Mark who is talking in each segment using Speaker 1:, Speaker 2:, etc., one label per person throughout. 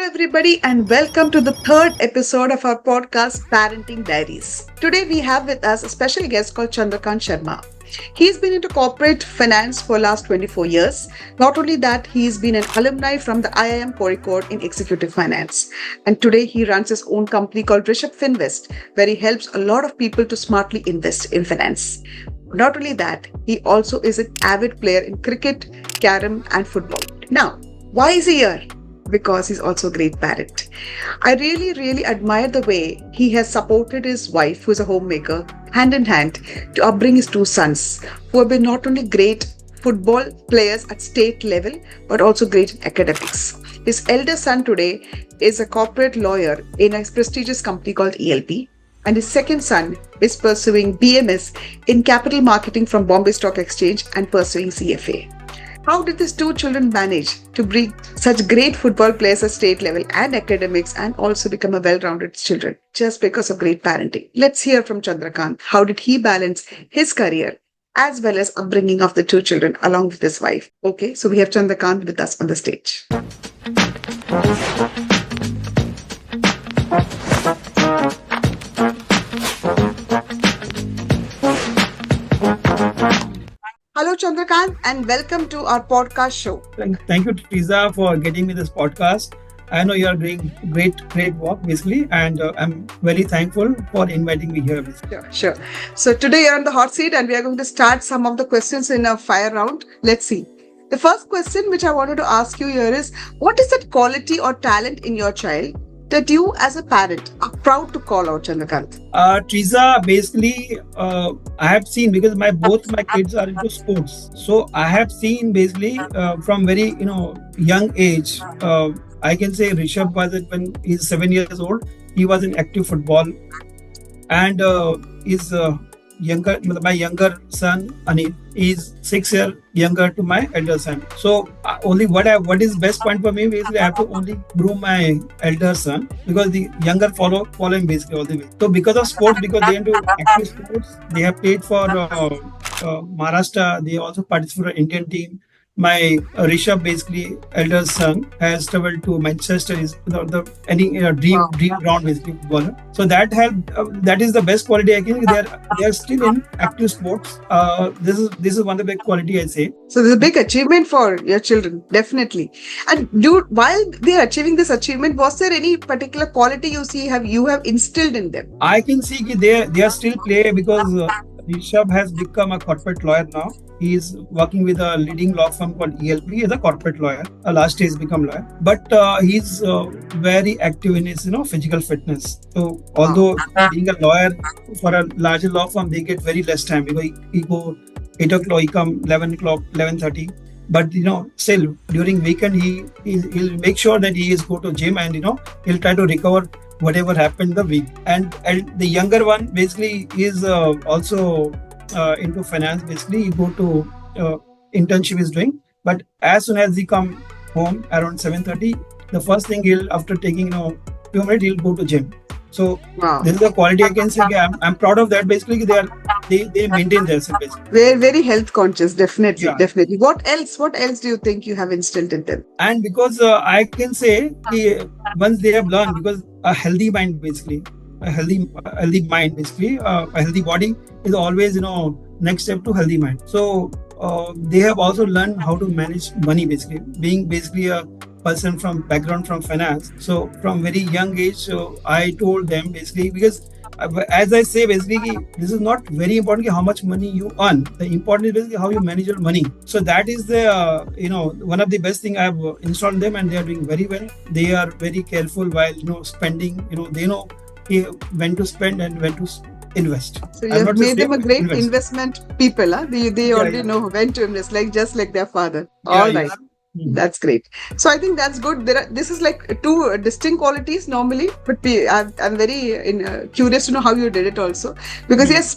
Speaker 1: everybody, and welcome to the third episode of our podcast, Parenting Diaries. Today, we have with us a special guest called Chandrakant Sharma. He's been into corporate finance for last 24 years. Not only that, he's been an alumni from the IIM Kozhikode in executive finance. And today, he runs his own company called Rishabh Finvest, where he helps a lot of people to smartly invest in finance. Not only that, he also is an avid player in cricket, carom, and football. Now, why is he here? Because he's also a great parent. I really admire the way he has supported his wife, who is a homemaker, hand in hand to upbring his two sons, who have been not only great football players at state level, but also great in academics. His elder son today is a corporate lawyer in a prestigious company called ELP. And his second son is pursuing BMS in capital marketing from Bombay Stock Exchange and pursuing CFA. How did these two children manage to bring such great football players at state level and academics and also become a well-rounded children? Just because of great parenting. Let's hear from Chandrakant. How did he balance his career as well as upbringing of the two children along with his wife? Okay, so we have Chandrakant with us on the stage. Hello, Chandrakant, and welcome to our podcast show.
Speaker 2: Thank you, Teresa, for getting me this podcast. I know you are doing great work, basically, and I'm very thankful for inviting me here.
Speaker 1: Sure. So today you're on the hot seat, and we are going to start some of the questions in a fire round. Let's see. The first question which I wanted to ask you here is, what is that quality or talent in your child that you as a parent are proud to call out, Chandrakant?
Speaker 2: Teresa, basically, I have seen, because both my kids are into sports, so I have seen basically from very young age. I can say Rishabh was it when he's 7 years old. He was in active football, and my younger son Anil is 6 years younger to my elder son. So only what is best point for me is I have to only groom my elder son, because the younger follow him basically all the way. So because of sports, because they into active sports, they have played for Maharashtra. They also participated in Indian team. My Rishabh, basically elder son, has traveled to Manchester. Is dream ground basically footballer. So that helped. That is the best quality I can. They are still in active sports. This is one of the big quality I say.
Speaker 1: So this is a big achievement for your children, definitely. And while they are achieving this achievement, was there any particular quality you have instilled in them?
Speaker 2: I can see they are still play, because Rishabh has become a corporate lawyer now. He is working with a leading law firm called ELP. He is a corporate lawyer. Last day he's become lawyer. But he's very active in his physical fitness. So although being a lawyer for a larger law firm, they get very less time, because he go 8 o'clock, he come 11 o'clock, 11:30. But still during weekend he'll make sure that he is go to gym, and he'll try to recover whatever happened the week. And the younger one basically is also into finance. Basically he go to internship is doing, but as soon as he come home around 7:30, the first thing he'll, after taking few minutes, he'll go to gym. So this is the quality I can say. I'm proud of that. Basically they maintain themselves basically.
Speaker 1: Very health conscious, definitely. What else do you think you have instilled in them?
Speaker 2: And because I can say once they have learned, because a healthy mind basically, a healthy mind basically, a healthy body is always next step to healthy mind. So they have also learned how to manage money, basically being basically a person from background from finance. So from very young age, so I told them basically, because as I say, basically this is not very important how much money you earn. The important is basically how you manage your money. So that is the one of the best thing I have installed them, and they are doing very well. They are very careful while spending. They know when to spend and when to invest.
Speaker 1: So you have made them a great investment people. They already know when to invest, just like their father. All right. That's great. So I think that's good. This is like two distinct qualities normally, but I'm very curious to know how you did it also, because yes,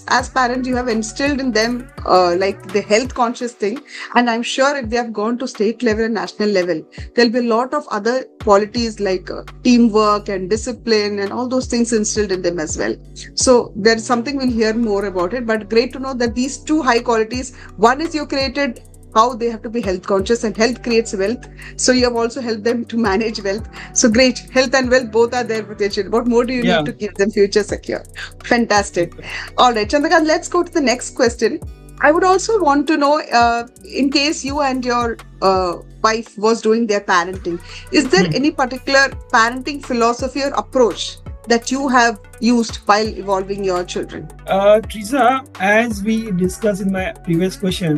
Speaker 1: as parents, you have instilled in them like the health conscious thing, and I'm sure if they have gone to state level and national level, there'll be a lot of other qualities like teamwork and discipline and all those things instilled in them as well. So there's something we'll hear more about it, but great to know that these two high qualities, one is you created how they have to be health conscious, and health creates wealth. So you have also helped them to manage wealth. So great, health and wealth both are there with your children. What more do you
Speaker 2: Yeah.
Speaker 1: need to keep them future secure? Fantastic. All right, Chandrakant, let's go to the next question. I would also want to know, in case you and your wife was doing their parenting, is there
Speaker 2: Hmm.
Speaker 1: any particular parenting philosophy or approach that you have used while evolving your children?
Speaker 2: Teresa, as we discussed in my previous question,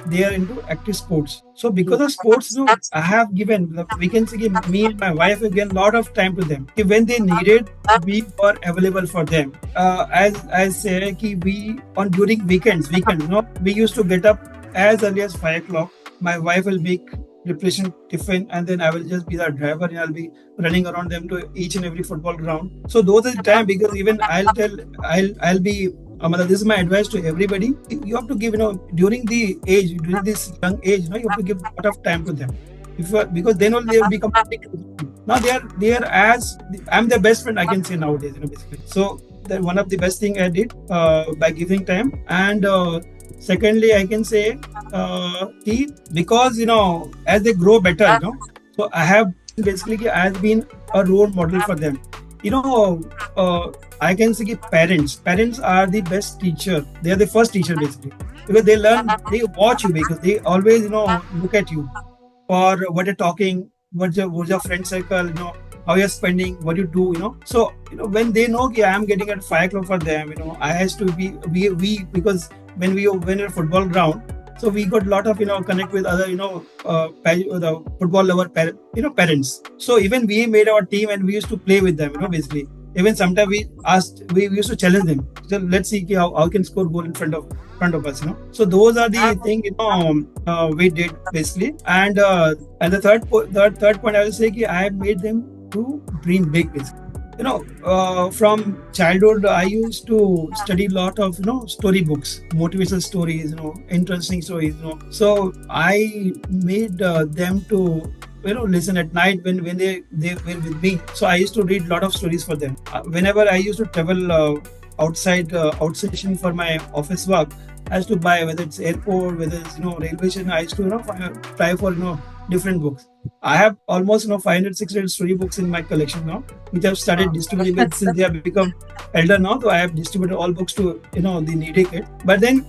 Speaker 2: they are into active sports. So because of sports, I have given, we can say, me and my wife have given a lot of time to them. When they needed, we were available for them. As I say, we on during weekends, we used to get up as early as 5 o'clock. My wife will make preparation tiffin, and then I will just be the driver, and I'll be running around them to each and every football ground. So those are the time, because even I'll be this is my advice to everybody. You have to give, during this young age, you have to give a lot of time to them. Because then only they will become now they are as I'm their best friend, I can say nowadays, basically. So that one of the best thing I did by giving time. And secondly, I can say because as they grow better, so I have basically I have been a role model for them. I can say parents are the best teacher. They are the first teacher, basically, because they watch you, because they always look at you for what you're talking, what's your friend circle, how you're spending, what you do, So when they know I am getting at 5 o'clock for them, I has to be we because when we're at football ground, so we got a lot of connect with other the football lover parents. So even we made our team and we used to play with them, basically. Even sometimes we used to challenge them. So let's see how can score goal in front of us. So those are the thing we did, basically. And the third point I will say I made them to dream big, basically. From childhood, I used to study a lot of story books, motivational stories, interesting stories. So I made them to listen at night when they were with me. So I used to read a lot of stories for them. Whenever I used to travel outstation for my office work, I used to buy, whether it's airport, whether it's railway station, I used to try for different books. I have almost 500 600 story books in my collection now, which I've started distributing with since they have become elder now. So I have distributed all books to the needy kid. But then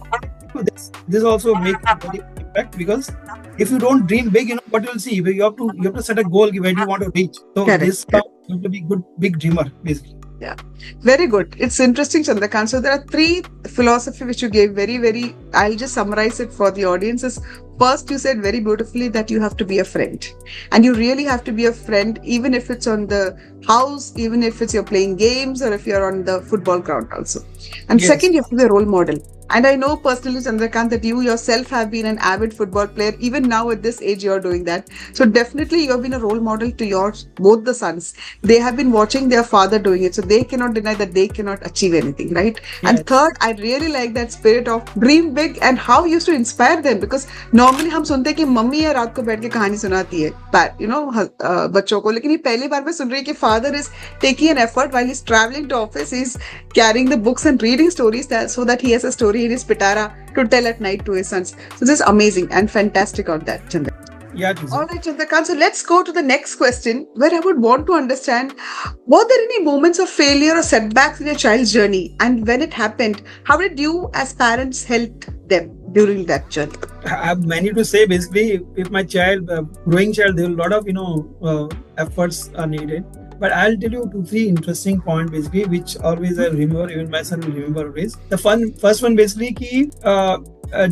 Speaker 2: this also makes a very impact, because if you don't dream big, what you'll see, you have to set a goal where you want to reach. So
Speaker 1: Correct.
Speaker 2: This you have to be good big dreamer, basically.
Speaker 1: Yeah, very good. It's interesting, Chandrakant. So there are three philosophy which you gave. Very, very. I'll just summarize it for the audiences. First, you said very beautifully that you have to be a friend, and you really have to be a friend, even if it's on the house, even if it's you're playing games, or if you're on the football ground also. And
Speaker 2: Yes.
Speaker 1: second, you have to be a role model. And I know personally, Chandrakant, that you yourself have been an avid football player. Even now at this age, you're doing that. So definitely you have been a role model to both the sons. They have been watching their father doing it. So they cannot deny that they cannot achieve anything, right?
Speaker 2: Yes.
Speaker 1: And third, I really like that spirit of dream big and how you used to inspire them. Because normally हम सुनते हैं कि mummy है रात को बैठ के कहानी सुनाती है बच्चों को, लेकिन ये पहली बार मैं सुन रही हूँ कि father is taking an effort while he's traveling to office, he's carrying the books and reading stories so that he has a story in his pitara to tell at night to his sons. So this is amazing and fantastic on that, Chandra.
Speaker 2: Yeah, Teresa.
Speaker 1: All right, Chandrakant. So let's go to the next question, where I would want to understand, were there any moments of failure or setbacks in your child's journey? And when it happened, how did you as parents help them during that journey?
Speaker 2: I have many to say, basically. If my child, growing child, there are a lot of efforts are needed. But I'll tell you 2-3 interesting points, basically, which always I remember. Even my son will remember always. The first one, basically,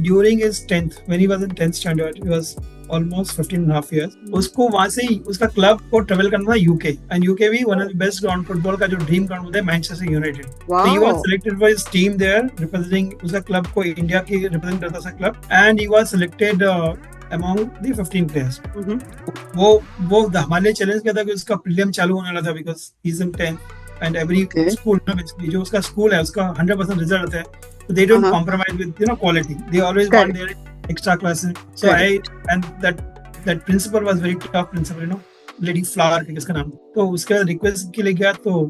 Speaker 2: during his 10th, when he was in 10th standard, he was almost 15.5 years. उसको वहाँ से ही उसका club को travel करना था UK, and UK भी one of the best ground, football का जो ड्रीम ग्राउंड होता है Manchester United.
Speaker 1: Wow.
Speaker 2: So he was selected for his team there, representing उसका क्लब को, इंडिया की रिप्रेजेंट करता था club, and he was selected among the 15 players. वो हमारे लिए चैलेंज किया था कि उसका प्रीलिम चालू होने वाला था, because he is in 10th and every school, basically, जो उसका स्कूल है उसका 100% रिजल्ट आता है. So they don't compromise with quality. They always want their extra classes. So and that principal was very tough principal, Lady Flower किसका नाम. तो उसके बाद रिक्वेस्ट के लिए गया, तो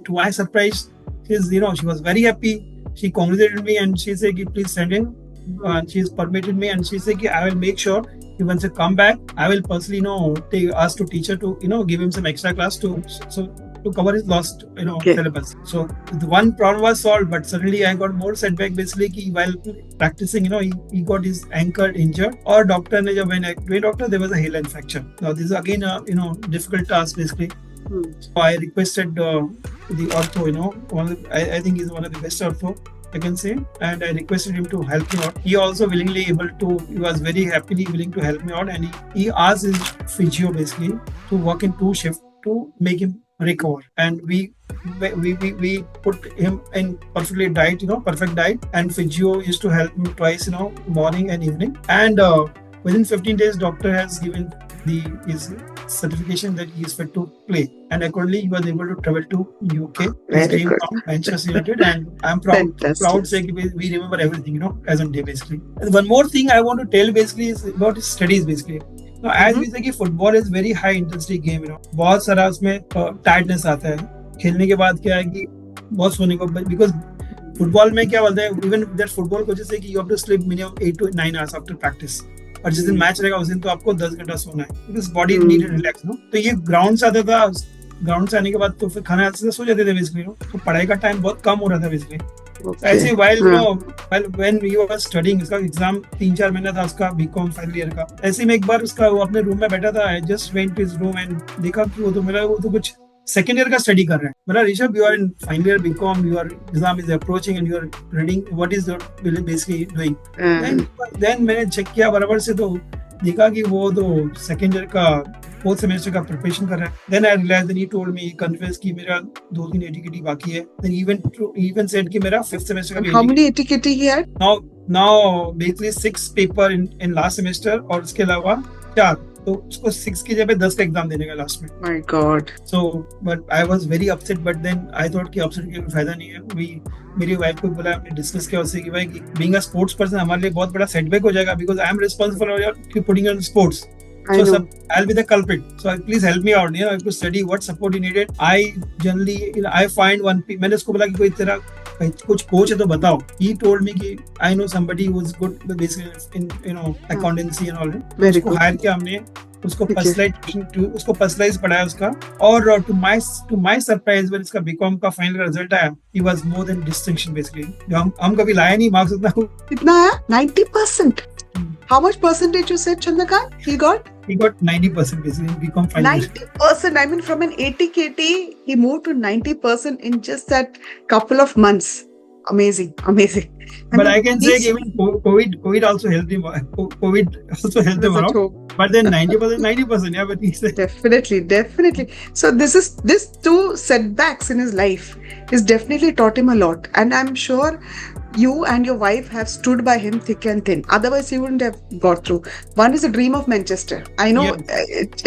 Speaker 2: to my surprise, she was very happy. She congratulated me and she said, please send in she's permitted me, and she said कि I will make sure कि once you come back, I will personally, ask to teacher to, give him some extra class to cover his lost,
Speaker 1: Okay.
Speaker 2: syllabus. So the one problem was solved, but suddenly I got more setback basically कि while practicing, he got his ankle injured, or doctor ने जब when doctor there was a heel and fracture. Now this is again a difficult task basically. So I requested the ortho, I think he's one of the best ortho I can say, and I requested him to help me out. He also he was very happily willing to help me out, and he asked his physio basically to work in 2 shifts to make him recover. And we put him in perfect diet, and physio used to help him twice, morning and evening. And within 15 days, doctor has given his certification that he is fit to play, and accordingly he was able to travel to UK. His
Speaker 1: Very
Speaker 2: came
Speaker 1: good.
Speaker 2: from Manchester United, and I'm proud
Speaker 1: Fantastic.
Speaker 2: say we remember everything, as on day basically. And one more thing I want to tell basically is about his studies basically. Now as we say कि football is very high intensity game, बहुत सारा उसमें tiredness आता है. खेलने के बाद क्या है कि बहुत सोने को, because फुटबॉल में क्या बोलते हैं, इवन दैट फुटबॉल कोचेस से कि you have to sleep minimum 8 to 9 hours after practice, और जिस दिन मैच रहेगा उस दिन तो आपको 10 घंटा सोना है, बिकॉज बॉडी नीड रिलैक्स. तो ये ग्राउंड से आता था, ग्राउंड से आने के बाद तो फिर खाना से सो जाते थे बेसिकली. तो पढ़ाई का टाइम बहुत कम हो रहा था बेसिकली. ऐसे while when we were studying, इसका एग्जाम 3-4 महीना था उसका बीकॉम फाइनल ईयर का. ऐसे में एक बार उसका वो अपने रूम में बैठा था, I just went to his room and देखा कि वो तो कुछ सेकेंड ईयर का स्टडी कर रहे हैं. बोला Rishabh, you are in final year BCom, your exam is approaching and you are reading, what is your basically doing. Then मैंने चेक किया बराबर से, तो देखा कि वो तो सेकेंड ईयर का 4th सेमेस्टर का प्रिपरेशन कर रहा है. Then I realise, then he told me, confess कि मेरा 2-3 एटीकेटी बाकी है. देन इवन सेड कि मेरा 5th सेमेस्टर का भी.
Speaker 1: How many ATKT he had?
Speaker 2: Now basically 6 paper in last semester, और उसके अलावा 4, तो उसको 6 की जगह 10 का एग्जाम देने का लास्ट में.
Speaker 1: My God.
Speaker 2: So but I was very upset, but then I thought कि अपसेट का कोई फायदा नहीं है. मेरी वाइफ को बोला, हमने डिस्कस किया उससे कि भाई बीइंग अ स्पोर्ट्स पर्सन हमारे लिए बहुत बड़ा सेटबैक हो जाएगा, because I am responsible for putting on sports. So I'll be the culprit. So please help me out. I have to study. What support you needed? I generally, I find one. मैंने उसको बोला कि कोई तेरा कुछ coach है तो बताओ. He told me कि I know somebody who is good basically in accountancy and all. उसको हायर किया हमने. उसको पर्सनलाइज पढ़ाया उसका. और to my surprise, when इसका बीकॉम का फाइनल रिजल्ट आया, he was more than distinction basically. हम कभी लाया नहीं मार्क्स उतना.
Speaker 1: कितना आया? 90%. How much percentage you said, Chandrakant, he got?
Speaker 2: He got 90% basically in BCom final.
Speaker 1: 90%. I mean, from an 80KT, he moved to 90% in just that couple of months. Amazing.
Speaker 2: But I can say even COVID also helped him. COVID also helped him out. But then 90%, yeah. But he said
Speaker 1: definitely. So this 2 setbacks in his life has definitely taught him a lot, and I'm sure you and your wife have stood by him thick and thin. Otherwise, he wouldn't have got through. One is the dream of Manchester. I know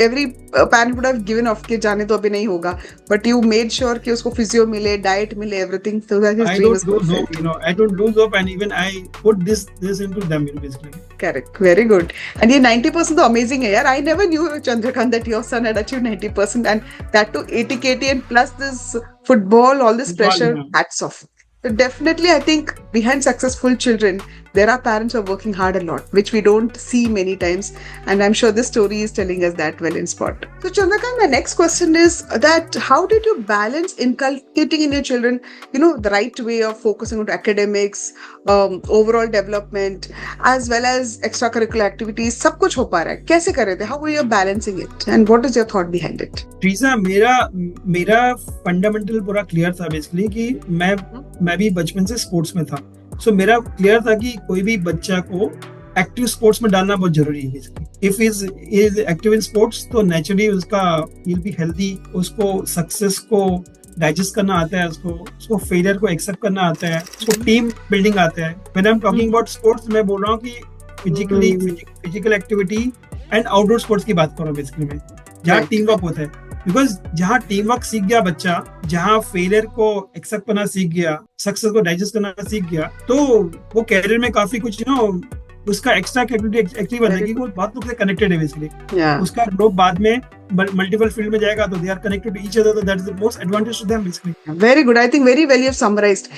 Speaker 1: every parent would have given off कि जाने तो अभी नहीं होगा, but you made sure कि उसको physio मिले, diet मिले, everything, so that his dream is fulfilled.
Speaker 2: I don't lose hope, and even I put this into them, basically.
Speaker 1: Correct. Very good. And ये 90% तो amazing है यार. I never knew, Chandrakant, that your son had achieved 90%, and that too 80KT, and plus this football, all this pressure. Hats off. So definitely, I think behind successful children, there are parents who are working hard a lot, which we don't see many times. And I'm sure this story is telling us that well in spot. So Chandrakant, my next question is that how did you balance inculcating in your children, the right way of focusing on academics, overall development, as well as extracurricular activities? सब कुछ हो पा रहा है. कैसे कर रहे थे? How were you balancing it? And what is your thought behind it?
Speaker 2: Teresa, मेरा फंडामेंटल पूरा क्लियर था बेसिकली कि मैं भी बचपन से स्पोर्ट्स में था. सो मेरा क्लियर था कि कोई भी बच्चा को एक्टिव स्पोर्ट्स में डालना बहुत जरूरी है basically. If is active in sports तो नेचुरली उसका विल बी हेल्दी, उसको सक्सेस को डाइजेस्ट करना आता है, उसको फेलियर को एक्सेप्ट करना आता है, उसको टीम बिल्डिंग आता है. When I am talking about sports, मैं बोल रहा हूँ कि physical activity and outdoor sports की बात कर रहा हूँ बेसिकली मैं, जहाँ टीम वर्क होता है. बिकॉज जहाँ टीम वर्क सीख गया बच्चा, जहाँ फेलियर को एक्सेप्ट करना सीख गया, सक्सेस को डाइजेस्ट करना सीख गया, तो वो कैरियर में काफी कुछ उसका एक्स्ट्रा एक्टिविटी एक्टिव बनता है कि वो बहुत लोग से कनेक्टेड है बेसिकली.
Speaker 1: Yeah.
Speaker 2: उसका ग्रुप बाद में मल्टीपल फील्ड में जाएगा तो they are connected to each other, तो that is the most advantage to them basically.
Speaker 1: Very good. I think very well you've summarized.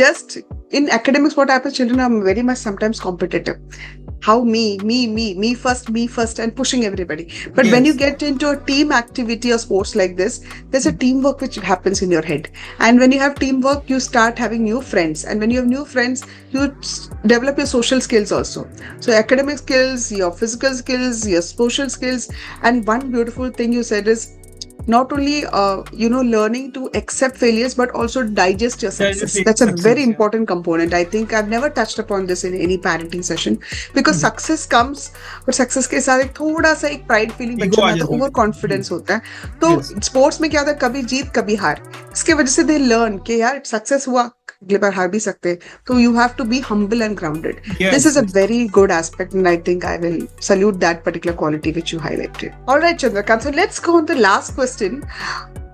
Speaker 1: Just in academics, what happens? Children are very much sometimes competitive. How me first, and pushing everybody. But when you
Speaker 2: Yes.
Speaker 1: get into a team activity or sports like this, there's a teamwork which happens in your head. And when you have teamwork, you start having new friends. And when you have new friends, you develop your social skills also. So academic skills, your physical skills, your social skills. And one beautiful thing you said is not only learning to accept failures but also digest your success.
Speaker 2: Digest
Speaker 1: That's a
Speaker 2: success,
Speaker 1: very
Speaker 2: yeah.
Speaker 1: important component. I think I've never touched upon this in any parenting session because success comes, but success के साथ एक थोड़ा सा एक pride feeling
Speaker 2: Ego
Speaker 1: बच्चों में
Speaker 2: आ
Speaker 1: आता है,
Speaker 2: जाता है.
Speaker 1: over confidence होता है. तो
Speaker 2: Yes.
Speaker 1: स्पोर्ट्स में क्या होता है, कभी जीत कभी हार, इसके वजह से दे लर्न कि यार सक्सेस हुआ, अगली बार हार भी सकते हैं. तो you have to be humble and grounded.
Speaker 2: Yes,
Speaker 1: This is a
Speaker 2: yes.
Speaker 1: very good aspect, and I think I will salute that particular quality which you highlighted. All right, Chandrakant. So let's go on to the last question.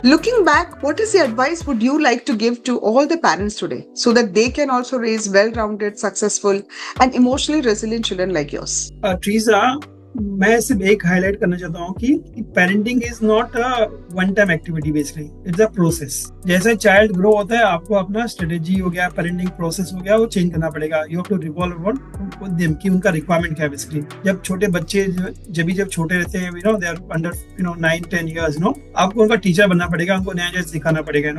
Speaker 1: Looking back, what is the advice would you like to give to all the parents today so that they can also raise well-rounded, successful, and emotionally resilient children like yours?
Speaker 2: Teresa, मैं सिर्फ एक highlight करना चाहता हूँ कि parenting is not a one time activity, basically it's a process. जैसे child grow होता है, आपको अपना स्ट्रेटेजी हो गया, पेरेंटिंग प्रोसेस हो गया, वो चेंज करना पड़ेगा. You have to revolve around them कि उनका रिक्वायरमेंट क्या है बेसिकली. जब छोटे बच्चे जब छोटे रहते हैं, दे आर अंडर 9-10 इयर्स, आपको उनका टीचर बनना पड़ेगा, उनको नया नया सिखाना पड़ेगा.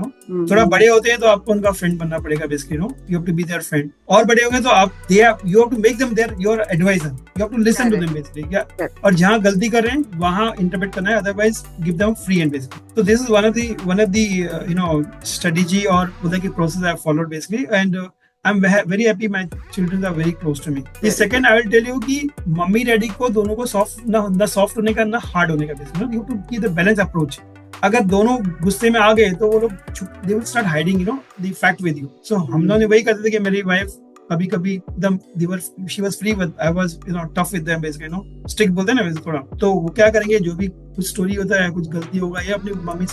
Speaker 2: थोड़ा बड़े होते हैं तो आपको उनका फ्रेंड बनना पड़ेगा basically. You have to be their friend. और बड़े होंगे तो आप you have to make them their your advisor. You have to listen to them basically. और जहां गलती कर रहे हैं वहां इंटरप्रेट करना है, otherwise give them free and basically. तो this is one of the strategy और उधर की process I have followed basically, and I'm very happy my children are very close to me. The second I will tell you कि mummy daddy को दोनों को ना soft होने का ना हार्ड होने का basically. You have to keep the balanced approach. अगर दोनों गुस्से में आ गए तो वो लोग they will start hiding the fact with you. So हम लोगों ने वही करते थे कि मेरी वाइफ कभी एकदम she was free with I was tough with them basically, strict बोलते हैं ना वैसे थोड़ा. तो वो क्या करेंगे, जो भी कुछ स्टोरी होता है, कुछ गलती होगा, ये अपनी मम्मी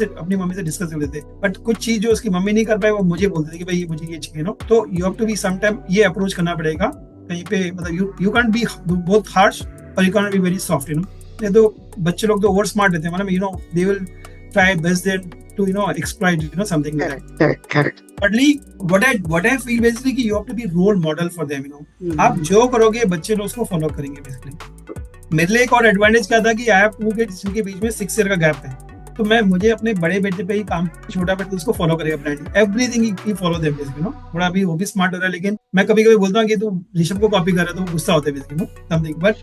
Speaker 2: से डिस्कस कर लेते. बट कुछ चीज जो उसकी मम्मी नहीं कर पाए वो मुझे बोलते थे कि भाई मुझे ये चाहिए. तो you have to be some time ये अप्रोच करना पड़ेगा कहीं पे. मतलब you can't be both harsh और you can't be very soft. ये तो बच्चे लोग तो ओवर स्मार्ट रहते हैं, मतलब they will try best their to exploit something like that.
Speaker 1: Correct.
Speaker 2: Thirdly, what I feel basically कि you have to be role model for them. आप जो करोगे बच्चे लोग उसको फॉलो करेंगे बेसिकली. मेरे लिए एक और एडवांटेज क्या था कि आई हैव 2 किड्स जिनके बीच में 6 ईयर का गैप है. तो मुझे अपने बड़े बेटे पे ही काम, छोटा बेटा उसको फॉलो करेगा brand, everything he follow them basically. थोड़ा अभी वो भी स्मार्ट हो रहा है, लेकिन मैं कभी कभी बोलता हूँ कि तू ऋषभ को कॉपी कर रहा है, तो वो गुस्सा होता है basically something, but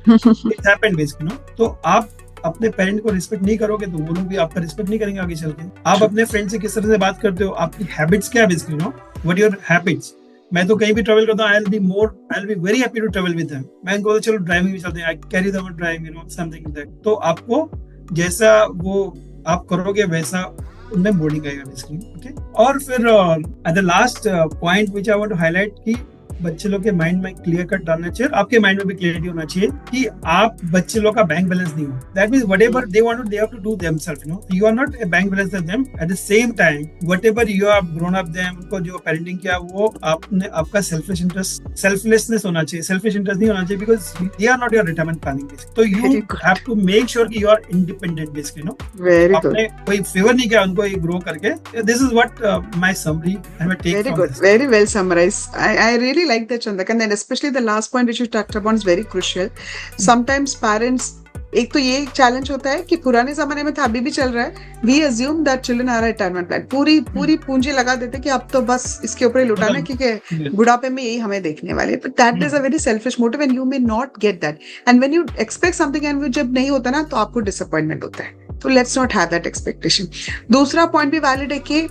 Speaker 2: it happened basically. तो आप अपने पेरेंट को रिस्पेक्ट नहीं करोगे तो वो लोग भी आपका रिस्पेक्ट नहीं करेंगे आगे चल के. आप अपने फ्रेंड से किस तरह से बात करते हो, आपकी हैबिट्स क्या है बेसिकली, व्हाट योर हैबिट्स. मैं तो कहीं भी ट्रैवल करता हूँ, I will be very happy to travel with them. मैं इनको चलो ड्राइविंग भी चलते हैं, I carry them on driving, something like that. तो आपको जैसा वो आप करोगे वैसा उनमें मोडिंग आएगा बेसिकली. ओके. और फिर at the last point which I want to highlight कि बच्चे लोग के माइंड में क्लियर कट डालना चाहिए, आपके माइंड में भी क्लियरिटी होना चाहिए कि आप बच्चे लोग का बैंक बैलेंस नहीं हो. That means whatever they want to they have to do themself. You are not a bank balance for them. At the same time whatever you have grown up them, उनको जो parenting किया वो आपने, आपका selflessness होना चाहिए, selfish interest नहीं होना चाहिए, because they are not your retirement planning. तो you have to make sure कि यू आर इंडिपेंडेंट बेसिकली. आपने कोई फेवर नहीं किया उनको ये ग्रो करके. This is what my summary and my take from this.
Speaker 1: Very well summarized. I really like that, Chandrakant, and especially the last point which you touched upon is very crucial. Sometimes parents, एक तो ये challenge होता है कि पुराने जमाने में था, अभी भी चल रहा है, we assume that children are retirement plan, पूरी पूंजी लगा देते कि अब तो बस इसके ऊपर ही लुटाना है क्योंकि बुढ़ापे में यही हमें देखने वाले. But that is a very selfish motive and you may not get that. And when you expect something and जब नहीं होता ना तो आपको डिसअपॉइंटमेंट होता है. तो let's not have that expectation. दूसरा पॉइंट भी वैलिड है कि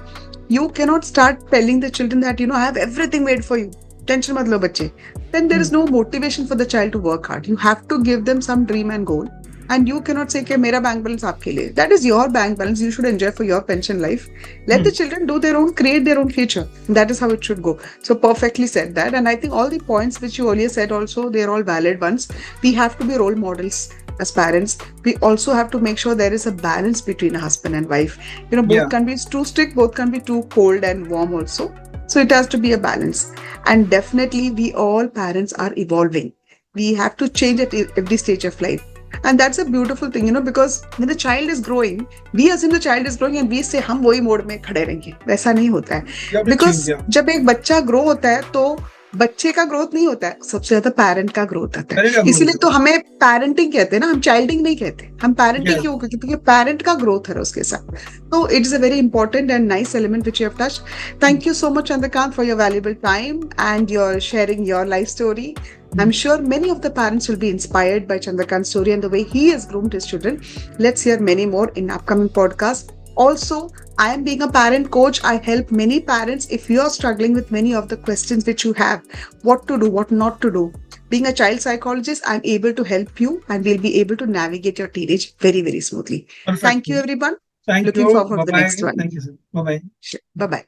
Speaker 1: you cannot start telling the children that I have everything made for you, tension mat lo bacche. Then there is no motivation for the child to work hard. You have to give them some dream and goal, and you cannot say कि मेरा bank balance आपके लिए. That is your bank balance. You should enjoy for your pension life. Let the children do their own, create their own future. That is how it should go. So perfectly said that, and I think all the points which you earlier said also, they are all valid ones. We have to be role models as parents. We also have to make sure there is a balance between a husband and wife. Both can be too strict, both can be too cold and warm also. So it has to be a balance. And definitely we all parents are evolving. We have to change at every stage of life. And that's a beautiful thing, because when the child is growing, we assume the child is growing and we say हम वही mode में खड़े रहेंगे. वैसा नहीं होता है.
Speaker 2: You have to
Speaker 1: Because
Speaker 2: change, yeah.
Speaker 1: जब एक बच्चा ग्रो होता है तो बच्चे का ग्रोथ नहीं होता है, सबसे ज्यादा पेरेंट का ग्रोथ होता
Speaker 2: Parent का
Speaker 1: है.
Speaker 2: growth
Speaker 1: इसीलिए
Speaker 2: होता
Speaker 1: तो हमें पेरेंटिंग कहते हैं ना, हम चाइल्डिंग नहीं कहते. हम पेरेंटिंग
Speaker 2: Yes.
Speaker 1: क्यों कहते हैं? क्योंकि पेरेंट का ग्रोथ है उसके साथ. तो it is a very important and nice element which you have touched. Thank you so much, Chandrakant, for your valuable time and your sharing your life story. I'm sure many of the parents will be inspired by Chandrakant's story and the way he has groomed his children. Let's hear many more in upcoming podcasts. Also, I am being a parent coach. I help many parents. If you are struggling with many of the questions which you have, what to do, what not to do. Being a child psychologist, I'm able to help you and we'll be able to navigate your teenage very, very smoothly.
Speaker 2: Perfect.
Speaker 1: Thank you, everyone.
Speaker 2: Thank
Speaker 1: Looking
Speaker 2: you.
Speaker 1: forward to the
Speaker 2: Bye-bye.
Speaker 1: next one.
Speaker 2: Thank you, sir. Bye-bye.
Speaker 1: Bye-bye.